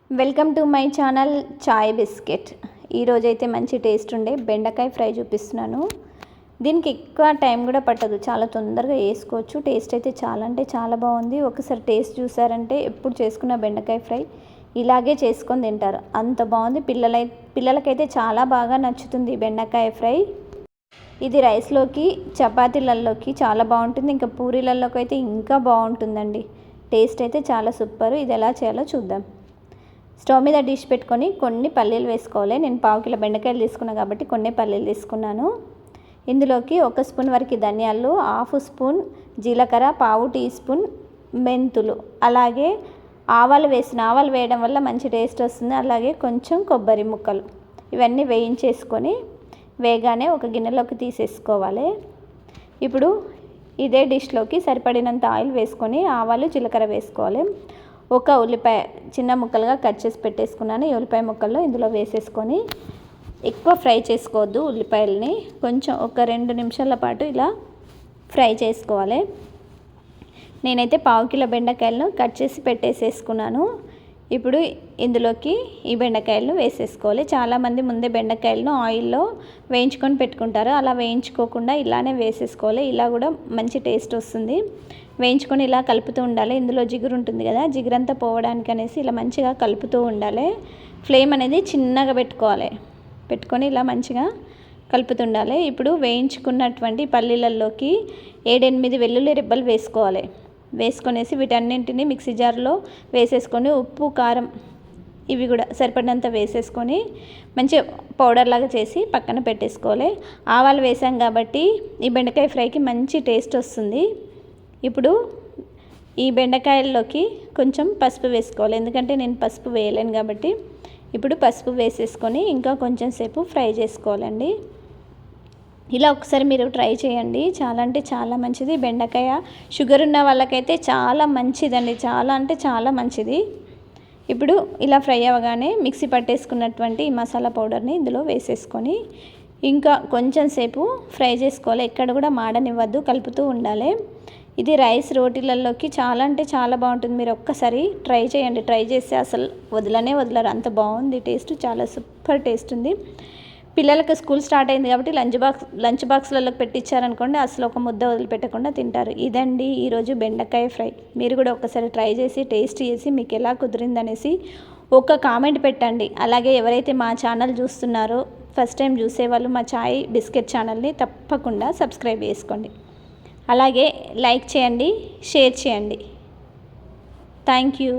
Welcome to my channel chai biscuit. ఈరోజైతే మంచి taste ఉండే బెండకాయ ఫ్రై చూపిస్తున్నాను. దీనికి ఎక్కువ టైం కూడా పట్టదు, చాలా తొందరగా వేసుకోవచ్చు. టేస్ట్ అయితే చాలా అంటే చాలా బాగుంది. ఒకసారి టేస్ట్ చూసారంటే ఎప్పుడు చేసుకున్న బెండకాయ ఫ్రై ఇలాగే చేసుకొని తింటారు, అంత బాగుంది. పిల్లలకైతే చాలా బాగా నచ్చుతుంది బెండకాయ ఫ్రై. ఇది రైస్లోకి చపాతీలలోకి చాలా బాగుంటుంది, ఇంకా పూరీలలోకి అయితే ఇంకా బాగుంటుందండి. టేస్ట్ అయితే చాలా సూపర్. ఇది ఎలా చేయాలో చూద్దాం. స్టవ్ మీద డిష్ పెట్టుకొని కొన్ని పల్లీలు వేసుకోవాలి. నేను 1/2 కిలో బెండకాయలు తీసుకున్నాను కాబట్టి కొన్ని పల్లీలు తీసుకున్నాను. ఇందులోకి 1 స్పూన్ వరకు ధనియాలు, 1/2 స్పూన్ జీలకర్ర, 1/2 టీ స్పూన్ మెంతులు, అలాగే ఆవాలు వేయడం వల్ల మంచి టేస్ట్ వస్తుంది. అలాగే కొంచెం కొబ్బరి ముక్కలు, ఇవన్నీ వేయించేసుకొని వేగానే ఒక గిన్నెలోకి తీసేసుకోవాలి. ఇప్పుడు ఇదే డిష్లోకి సరిపడినంత ఆయిల్ వేసుకొని ఆవాలు జీలకర్ర వేసుకోవాలి. ఒక ఉల్లిపాయ చిన్న ముక్కలుగా కట్ చేసి పెట్టేసుకున్నాను. ఈ ఉల్లిపాయ ముక్కల్లో ఇందులో వేసేసుకొని ఎక్కువ ఫ్రై చేసుకోవద్దు. ఉల్లిపాయలని కొంచెం ఒక 2 నిమిషాల పాటు ఇలా ఫ్రై చేసుకోవాలి. నేనైతే 1/2 కిలో బెండకాయలను కట్ చేసి పెట్టేసేసుకున్నాను. ఇప్పుడు ఇందులోకి ఈ బెండకాయలను వేసేసుకోవాలి. చాలామంది ముందే బెండకాయలను ఆయిల్లో వేయించుకొని పెట్టుకుంటారు, అలా వేయించుకోకుండా ఇలానే వేసేసుకోవాలి. ఇలా కూడా మంచి టేస్ట్ వస్తుంది. వేయించుకొని ఇలా కలుపుతూ ఉండాలి. ఇందులో జిగురు ఉంటుంది కదా, జిగురంతా పోవడానికి అనేసి ఇలా మంచిగా కలుపుతూ ఉండాలి. ఫ్లేమ్ అనేది చిన్నగా పెట్టుకొని ఇలా మంచిగా కలుపుతుండాలి. ఇప్పుడు వేయించుకున్నటువంటి పల్లీలలోకి 7-8 వెల్లుల్లి రెబ్బలు వేసుకొనేసి వీటన్నింటినీ మిక్సీ జార్లో వేసేసుకొని ఉప్పు కారం ఇవి కూడా సరిపడినంత వేసేసుకొని మంచి పౌడర్ లాగా చేసి పక్కన పెట్టేసుకోవాలి. ఆవాలు వేసాం కాబట్టి ఈ బెండకాయ ఫ్రైకి మంచి టేస్ట్ వస్తుంది. ఇప్పుడు ఈ బెండకాయల్లోకి కొంచెం పసుపు వేసుకోవాలి, ఎందుకంటే నేను పసుపు వేయలేను కాబట్టి. ఇప్పుడు పసుపు వేసేసుకొని ఇంకా కొంచెం సేపు ఫ్రై చేసుకోవాలండి. ఇలా ఒకసారి మీరు ట్రై చేయండి, చాలా అంటే చాలా మంచిది. బెండకాయ షుగర్ ఉన్న వాళ్ళకైతే చాలా మంచిదండి, చాలా అంటే చాలా మంచిది. ఇప్పుడు ఇలా ఫ్రై అవ్వగానే మిక్సీ పట్టేసుకున్నటువంటి ఈ మసాలా పౌడర్ని ఇందులో వేసేసుకొని ఇంకా కొంచెం సేపు ఫ్రై చేసుకోవాలి. ఎక్కడ కూడా మాడనివ్వద్దు, కలుపుతూ ఉండాలి. ఇది రైస్ రోటీలలోకి చాలా అంటే చాలా బాగుంటుంది. మీరు ఒక్కసారి ట్రై చేయండి, ట్రై చేస్తే అసలు వదలరు, అంత బాగుంది టేస్ట్, చాలా సూపర్ టేస్ట్ ఉంది. పిల్లలకు స్కూల్ స్టార్ట్ అయింది కాబట్టి లంచ్ బాక్స్లలోకి పెట్టించారనుకోండి, అసలు ఒక ముద్ద వదిలిపెట్టకుండా తింటారు. ఇదండి ఈరోజు బెండకాయ ఫ్రై. మీరు కూడా ఒకసారి ట్రై చేసి టేస్ట్ చేసి మీకు ఎలా కుదిరిందనేసి ఒక కామెంట్ పెట్టండి. అలాగే ఎవరైతే మా ఛానల్ చూస్తున్నారో ఫస్ట్ టైం చూసేవాళ్ళు మా చాయ్ బిస్కెట్ ఛానల్ని తప్పకుండా సబ్స్క్రైబ్ చేసుకోండి. అలాగే లైక్ చేయండి, షేర్ చేయండి. Thank you.